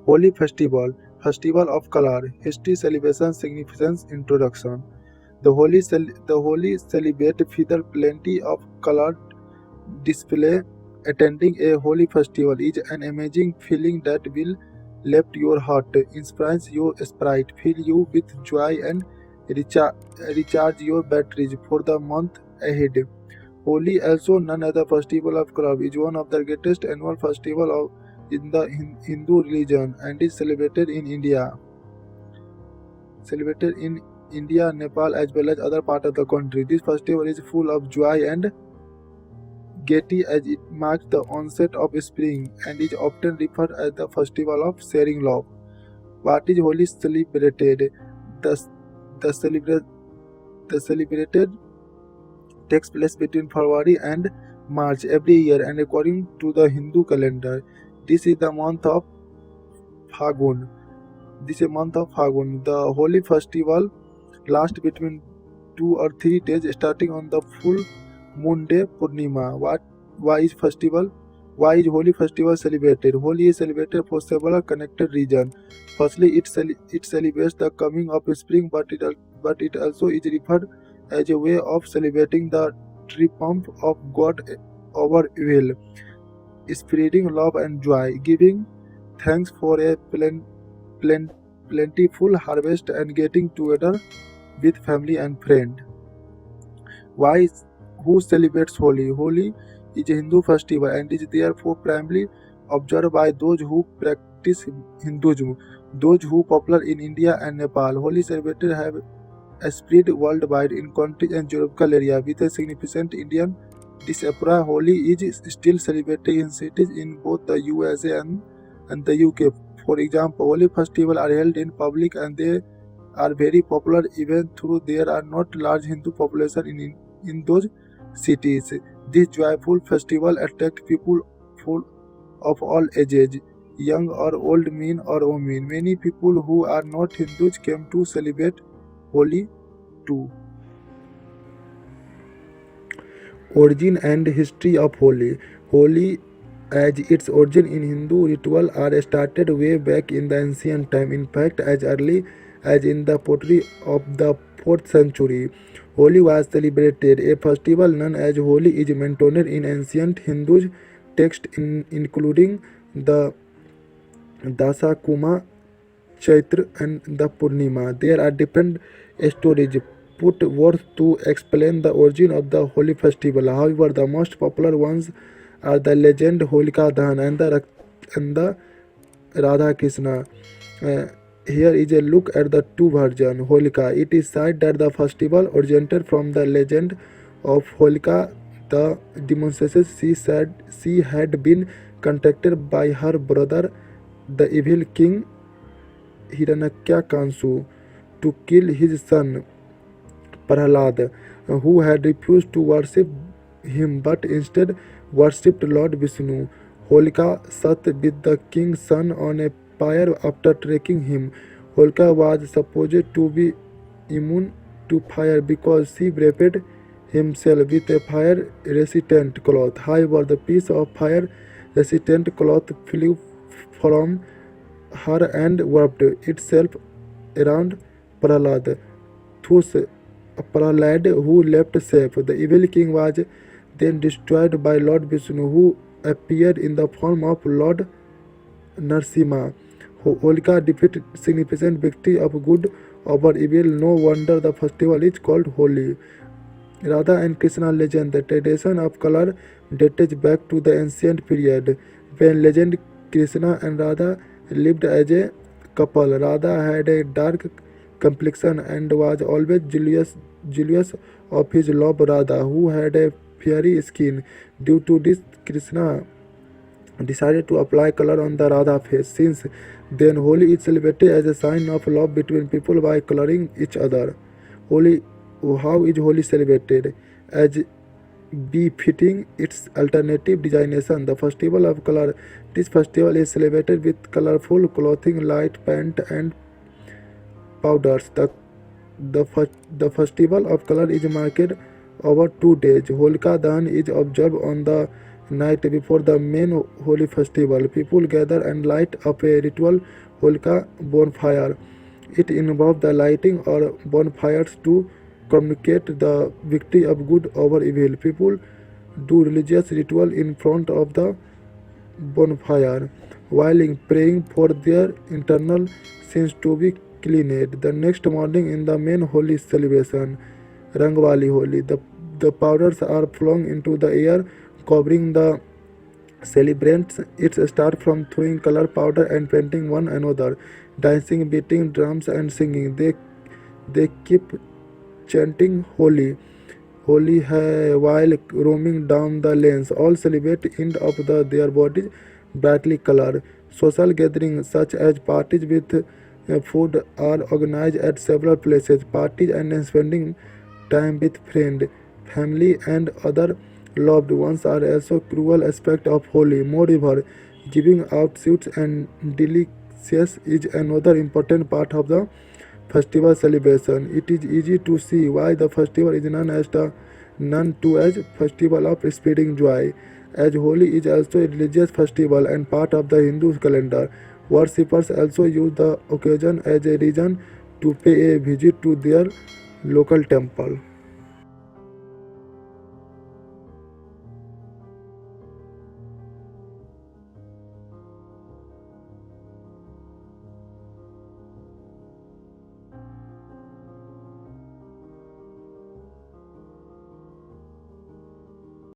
Holi Festival, Festival of Color, History, Celebration, Significance, Introduction. The Holi celebrate feature plenty of colored display. Attending a holy festival is an amazing feeling that will lift your heart, inspires your spirit, fill you with joy, and recharge your batteries for the month ahead. Holi, also known as the Festival of Color, is one of the greatest annual festivals in the Hindu religion and is celebrated in India, Nepal, as well as other parts of the country. This festival is full of joy and gaiety as it marks the onset of spring and is often referred as the festival of sharing love. What is Holi celebrated? The, the, celebra- the celebrated takes place between February and March every year, and according to the Hindu calendar, this is the month of Phagun. The Holi festival lasts between 2 or 3 days, starting on the full moon day Purnima. Why is festival? Why is Holi festival celebrated? Holi is celebrated for several connected reasons. Firstly, it celebrates the coming of spring, but it also is referred as a way of celebrating the triumph of God over evil, spreading love and joy, giving thanks for a plentiful harvest, and getting together with family and friends. Why? Who celebrates Holi? Holi is a Hindu festival and is therefore primarily observed by those who practice Hinduism. Those who popular in India and Nepal. Holi celebrated have spread worldwide in countries and geographical areas with a significant Indian diaspora. Holi is still celebrated in cities in both the USA and the UK. For example, Holi festivals are held in public and they are very popular even though there are not large Hindu population in those cities. This joyful festival attracts people of all ages, young or old, men or women. Many people who are not Hindus came to celebrate Holi too. Origin and history of Holi. Holi, as its origin in Hindu ritual, are started way back in the ancient time. In fact, as early as in the pottery of the 4th century, Holi was celebrated. A festival known as Holi is mentioned in ancient Hindu texts, including the Dasakuma, Chaitra, and the Purnima. There are different stories put forth to explain the origin of the Holi festival. However, the most popular ones are the legend Holika Dahan and the Radha Krishna. Uh, Here is a look at the two versions. Holika. It is said that the festival originated from the legend of Holika, the demonstration she said she had been contacted by her brother, the evil king Hiranyakashipu, to kill his son Prahlad, who had refused to worship him but instead worshipped Lord Vishnu. Holika sat with the king's son on a pyre after tracking him. Holika was supposed to be immune to fire because she wrapped himself with a fire resistant cloth. However, the piece of fire resistant cloth flew from her and wrapped itself around Prahlad. Thus, Prahlad, who left safe. The evil king was then destroyed by Lord Vishnu, who appeared in the form of Lord Narsimha. Holika defeated significant victory of good over evil. No wonder the festival is called Holi. Radha and Krishna legend. The tradition of color dates back to the ancient period when legend Krishna and Radha lived as a couple. Radha had a dark complexion and was always jealous of his love Radha, who had a fiery skin. Due to this, Krishna decided to apply color on the Radha face. Since then, Holi is celebrated as a sign of love between people by coloring each other. Holi, how is Holi celebrated? As befitting its alternative designation, the festival of color. This festival is celebrated with colorful clothing, light paint, and powders. The festival of color is marked over 2 days. Holika Dahan is observed on the night before the main Holi festival. People gather and light up a ritual Holika bonfire. It involves the lighting or bonfires to communicate the victory of good over evil. People do religious ritual in front of the bonfire while praying for their internal sins to be cleaned. The next morning in the main Holi celebration, Rangwali Holi, the powders are flung into the air, covering the celebrants. It starts from throwing color powder and painting one another, dancing, beating drums and singing. They keep chanting Holi. Holi hai while roaming down the lanes. All celebrate end of their bodies brightly colored. Social gatherings such as parties with food are organized at several places. Parties and spending time with friends, family and other loved ones are also crucial aspect of Holi. Moreover, giving out sweets and delicious is another important part of the festival celebration. It is easy to see why the festival is known to as festival of spreading joy. As Holi is also a religious festival and part of the Hindu calendar, worshippers also use the occasion as a reason to pay a visit to their local temple.